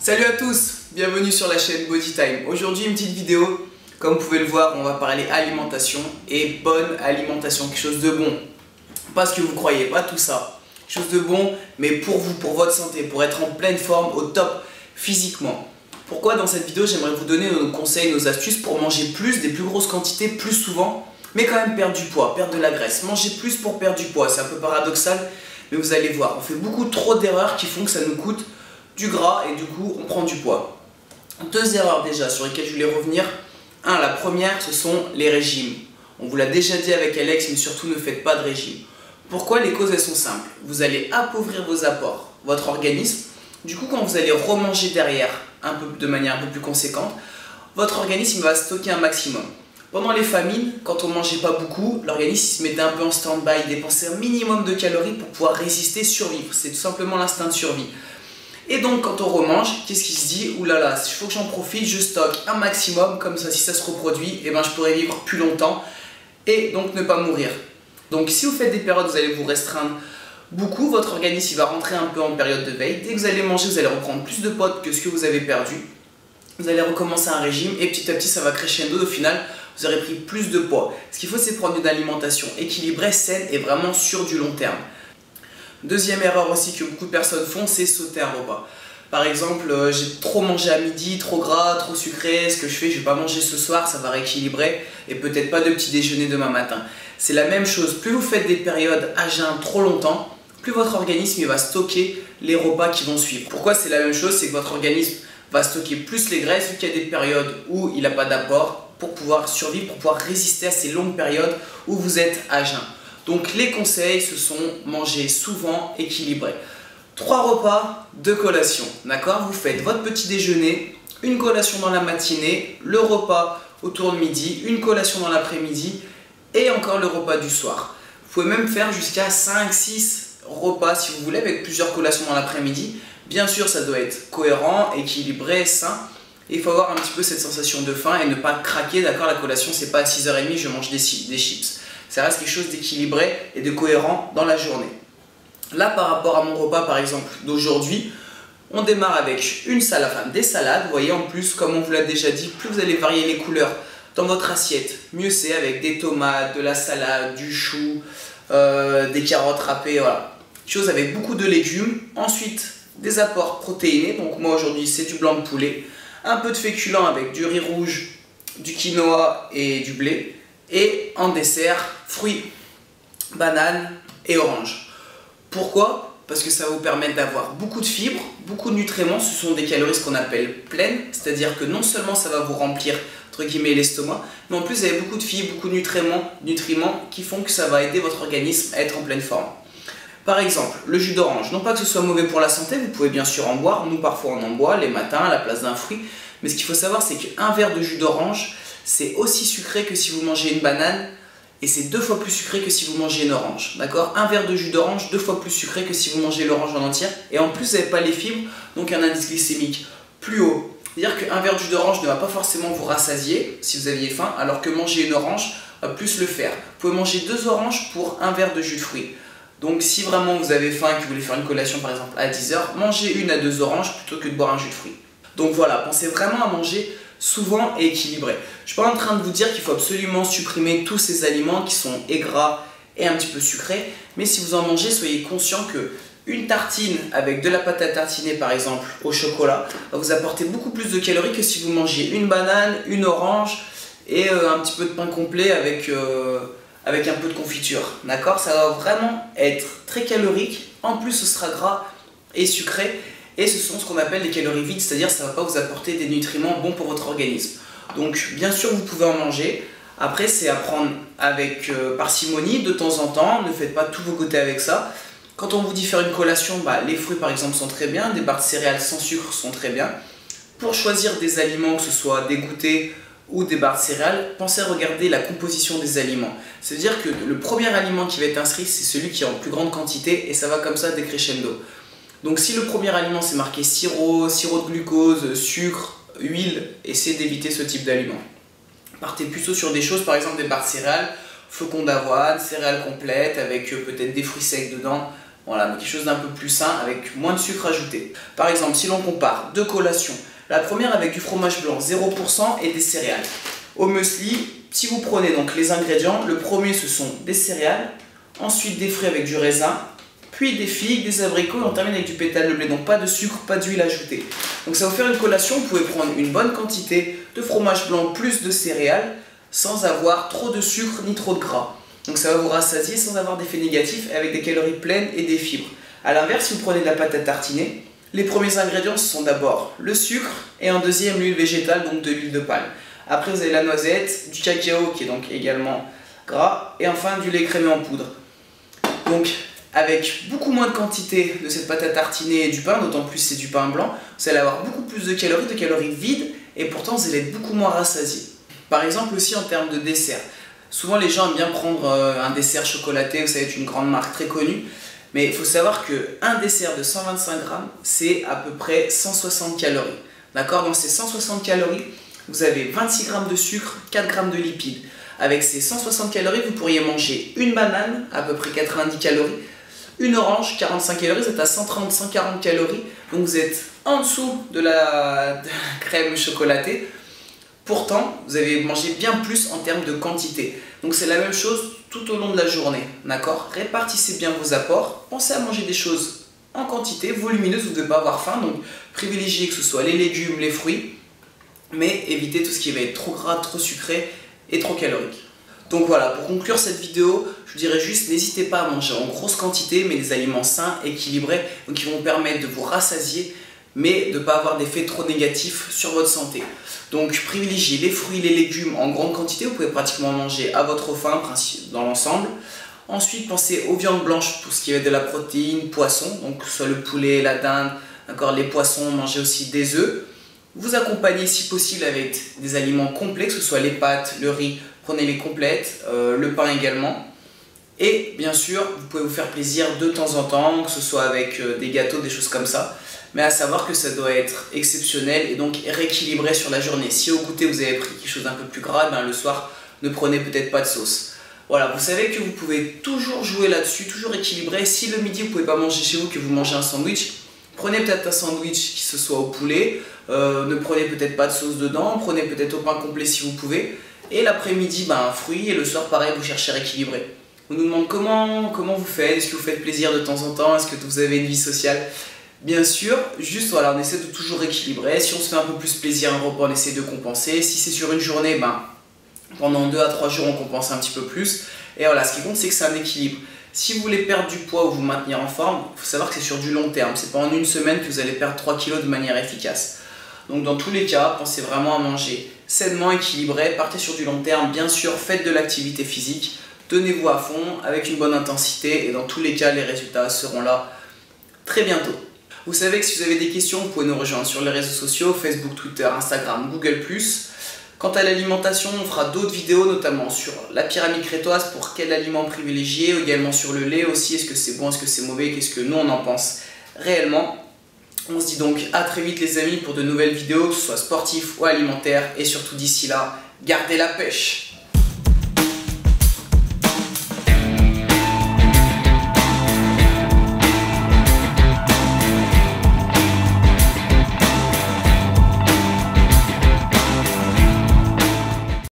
Salut à tous, bienvenue sur la chaîne Bodytime. Aujourd'hui une petite vidéo, comme vous pouvez le voir, on va parler alimentation et bonne alimentation, quelque chose de bon. Pas ce que vous croyez, pas tout ça. Quelque chose de bon, mais pour vous, pour votre santé, pour être en pleine forme, au top physiquement. Pourquoi dans cette vidéo j'aimerais vous donner nos conseils, nos astuces pour manger plus, des plus grosses quantités, plus souvent, mais quand même perdre du poids, perdre de la graisse. Manger plus pour perdre du poids, c'est un peu paradoxal, mais vous allez voir, on fait beaucoup trop d'erreurs qui font que ça nous coûte du gras et du coup on prend du poids. Deux erreurs déjà sur lesquelles je voulais revenir. La première, ce sont les régimes. On vous l'a déjà dit avec Alex, mais surtout ne faites pas de régime. Pourquoi? Les causes elles sont simples. Vous allez appauvrir vos apports, votre organisme. Du coup quand vous allez remanger derrière de manière un peu plus conséquente, votre organisme va stocker un maximum. Pendant les famines, quand on ne mangeait pas beaucoup, l'organisme se mettait un peu en stand-by, il dépensait un minimum de calories pour pouvoir résister, survivre. C'est tout simplement l'instinct de survie. Et donc quand on remange, qu'est-ce qui se dit? Oulala, il faut que j'en profite, je stocke un maximum, comme ça si ça se reproduit, je pourrai vivre plus longtemps et donc ne pas mourir. Donc si vous faites des périodes où vous allez vous restreindre beaucoup, votre organisme il va rentrer un peu en période de veille. Dès que vous allez manger, vous allez reprendre plus de poids que ce que vous avez perdu. Vous allez recommencer un régime et petit à petit ça va crescendo. Au final, vous aurez pris plus de poids. Ce qu'il faut, c'est prendre une alimentation équilibrée, saine et vraiment sur du long terme. Deuxième erreur aussi que beaucoup de personnes font, c'est sauter un repas. Par exemple, j'ai trop mangé à midi, trop gras, trop sucré, ce que je fais, je vais pas manger ce soir, ça va rééquilibrer et peut-être pas de petit déjeuner demain matin. C'est la même chose, plus vous faites des périodes à jeun trop longtemps, plus votre organisme il va stocker les repas qui vont suivre. Pourquoi c'est la même chose? C'est que votre organisme va stocker plus les graisses vu qu'il y a des périodes où il n'a pas d'apport pour pouvoir survivre, pour pouvoir résister à ces longues périodes où vous êtes à jeun. Donc les conseils, ce sont manger souvent, équilibré. 3 repas, 2 collations, d'accord? Vous faites votre petit déjeuner, une collation dans la matinée, le repas autour de midi, une collation dans l'après-midi et encore le repas du soir. Vous pouvez même faire jusqu'à 5-6 repas si vous voulez avec plusieurs collations dans l'après-midi. Bien sûr, ça doit être cohérent, équilibré, sain. Et il faut avoir un petit peu cette sensation de faim et ne pas craquer, d'accord? La collation, c'est pas à 6h30, je mange des chips. Ça reste quelque chose d'équilibré et de cohérent dans la journée. Là, par rapport à mon repas, par exemple, d'aujourd'hui, on démarre avec une salade, enfin des salades. Vous voyez, en plus, comme on vous l'a déjà dit, plus vous allez varier les couleurs dans votre assiette, mieux c'est, avec des tomates, de la salade, du chou, des carottes râpées, voilà. Chose avec beaucoup de légumes. Ensuite, des apports protéinés. Donc moi, aujourd'hui, c'est du blanc de poulet. Un peu de féculents avec du riz rouge, du quinoa et du blé. Et en dessert, fruits, bananes et oranges. Pourquoi? Parce que ça va vous permettre d'avoir beaucoup de fibres, beaucoup de nutriments. Ce sont des calories ce qu'on appelle pleines, c'est-à-dire que non seulement ça va vous remplir entre guillemets l'estomac, mais en plus vous avez beaucoup de fibres, beaucoup de nutriments qui font que ça va aider votre organisme à être en pleine forme. Par exemple, le jus d'orange, non pas que ce soit mauvais pour la santé, vous pouvez bien sûr en boire, nous parfois on en boit les matins à la place d'un fruit, mais ce qu'il faut savoir c'est qu'un verre de jus d'orange, c'est aussi sucré que si vous mangez une banane et c'est 2 fois plus sucré que si vous mangez une orange. D'accord? Un verre de jus d'orange, 2 fois plus sucré que si vous mangez l'orange en entière. Et en plus, vous n'avez pas les fibres, donc un indice glycémique plus haut. C'est-à-dire qu'un verre de jus d'orange ne va pas forcément vous rassasier si vous aviez faim, alors que manger une orange va plus le faire. Vous pouvez manger 2 oranges pour un verre de jus de fruits. Donc si vraiment vous avez faim et que vous voulez faire une collation par exemple à 10h, mangez 1 à 2 oranges plutôt que de boire un jus de fruits. Donc voilà, pensez vraiment à manger souvent et équilibré. Je ne suis pas en train de vous dire qu'il faut absolument supprimer tous ces aliments qui sont gras et un petit peu sucrés, mais si vous en mangez, soyez conscient que une tartine avec de la pâte à tartiner par exemple au chocolat va vous apporter beaucoup plus de calories que si vous mangez une banane, une orange et un petit peu de pain complet avec un peu de confiture. D'accord? Ça va vraiment être très calorique, en plus ce sera gras et sucré. Et ce sont ce qu'on appelle des calories vides, c'est-à-dire ça ne va pas vous apporter des nutriments bons pour votre organisme. Donc bien sûr vous pouvez en manger, après c'est à prendre avec parcimonie de temps en temps, ne faites pas tous vos goûters avec ça. Quand on vous dit faire une collation, les fruits par exemple sont très bien, des barres de céréales sans sucre sont très bien. Pour choisir des aliments, que ce soit des goûters ou des barres de céréales, pensez à regarder la composition des aliments. C'est-à-dire que le premier aliment qui va être inscrit, c'est celui qui est en plus grande quantité et ça va comme ça décrescendo. Donc si le premier aliment c'est marqué sirop de glucose, sucre, huile, essayez d'éviter ce type d'aliment. Partez plutôt sur des choses, par exemple des barres de céréales, flocons d'avoine, céréales complètes avec peut-être des fruits secs dedans, Voilà, mais quelque chose d'un peu plus sain avec moins de sucre ajouté. Par exemple, si l'on compare deux collations, la première avec du fromage blanc 0% et des céréales. Au muesli, si vous prenez donc les ingrédients, le premier ce sont des céréales, ensuite des fruits avec du raisin, puis des figues, des abricots et on termine avec du pétale de blé. Donc pas de sucre, pas d'huile ajoutée. Donc ça va vous faire une collation, vous pouvez prendre une bonne quantité de fromage blanc plus de céréales sans avoir trop de sucre ni trop de gras. Donc ça va vous rassasier sans avoir d'effet négatif avec des calories pleines et des fibres. A l'inverse, si vous prenez de la pâte à tartiner, les premiers ingrédients ce sont d'abord le sucre et en deuxième l'huile végétale, donc de l'huile de palme. Après vous avez la noisette, du cacao qui est donc également gras et enfin du lait crémé en poudre. Donc avec beaucoup moins de quantité de cette pâte à tartiner et du pain, d'autant plus c'est du pain blanc, vous allez avoir beaucoup plus de calories vides et pourtant vous allez être beaucoup moins rassasié. Par exemple aussi en termes de dessert. Souvent les gens aiment bien prendre un dessert chocolaté, vous savez, c'est une grande marque très connue. Mais il faut savoir qu'un dessert de 125 grammes, c'est à peu près 160 calories. D'accord? Dans ces 160 calories, vous avez 26 grammes de sucre, 4 grammes de lipides. Avec ces 160 calories, vous pourriez manger une banane, à peu près 90 calories, une orange, 45 calories, vous êtes à 130-140 calories. Donc vous êtes en dessous de la crème chocolatée. Pourtant, vous avez mangé bien plus en termes de quantité. Donc c'est la même chose tout au long de la journée, d'accord? Répartissez bien vos apports, pensez à manger des choses en quantité, volumineuses, vous ne devez pas avoir faim, donc privilégiez que ce soit les légumes, les fruits, mais évitez tout ce qui va être trop gras, trop sucré et trop calorique. Donc voilà, pour conclure cette vidéo, je vous dirais juste, n'hésitez pas à manger en grosse quantité, mais des aliments sains, équilibrés, donc qui vont vous permettre de vous rassasier, mais de ne pas avoir d'effet trop négatif sur votre santé. Donc privilégiez les fruits, les légumes en grande quantité, vous pouvez pratiquement manger à votre faim dans l'ensemble. Ensuite pensez aux viandes blanches pour ce qui est de la protéine, poisson, donc que ce soit le poulet, la dinde, les poissons, mangez aussi des œufs. Vous accompagnez si possible avec des aliments complets, que ce soit les pâtes, le riz, prenez les complètes, le pain également. Et bien sûr, vous pouvez vous faire plaisir de temps en temps, que ce soit avec des gâteaux, des choses comme ça. Mais à savoir que ça doit être exceptionnel et donc rééquilibré sur la journée. Si au goûter vous avez pris quelque chose d'un peu plus gras, ben le soir ne prenez peut-être pas de sauce. Voilà, vous savez que vous pouvez toujours jouer là-dessus, toujours équilibrer. Si le midi vous ne pouvez pas manger chez vous, que vous mangez un sandwich, prenez peut-être un sandwich qui se soit au poulet, ne prenez peut-être pas de sauce dedans, prenez peut-être au pain complet si vous pouvez. Et l'après-midi, ben, un fruit et le soir pareil, vous cherchez à rééquilibrer. On nous demande comment vous faites, est-ce que vous faites plaisir de temps en temps, est-ce que vous avez une vie sociale? Bien sûr, juste voilà, on essaie de toujours équilibrer. Si on se fait un peu plus plaisir un repas, on essaie de compenser. Si c'est sur une journée, ben, pendant 2 à 3 jours, on compense un petit peu plus. Et voilà, ce qui compte, c'est que c'est un équilibre. Si vous voulez perdre du poids ou vous maintenir en forme, il faut savoir que c'est sur du long terme. C'est pas en une semaine que vous allez perdre 3 kilos de manière efficace. Donc dans tous les cas, pensez vraiment à manger sainement, équilibré. Partez sur du long terme. Bien sûr, faites de l'activité physique. Tenez-vous à fond avec une bonne intensité. Et dans tous les cas, les résultats seront là très bientôt. Vous savez que si vous avez des questions, vous pouvez nous rejoindre sur les réseaux sociaux, Facebook, Twitter, Instagram, Google+. Quant à l'alimentation, on fera d'autres vidéos, notamment sur la pyramide crétoise, pour quel aliment privilégier, également sur le lait aussi, est-ce que c'est bon, est-ce que c'est mauvais, qu'est-ce que nous on en pense réellement. On se dit donc à très vite les amis pour de nouvelles vidéos, que ce soit sportif ou alimentaire, et surtout d'ici là, gardez la pêche!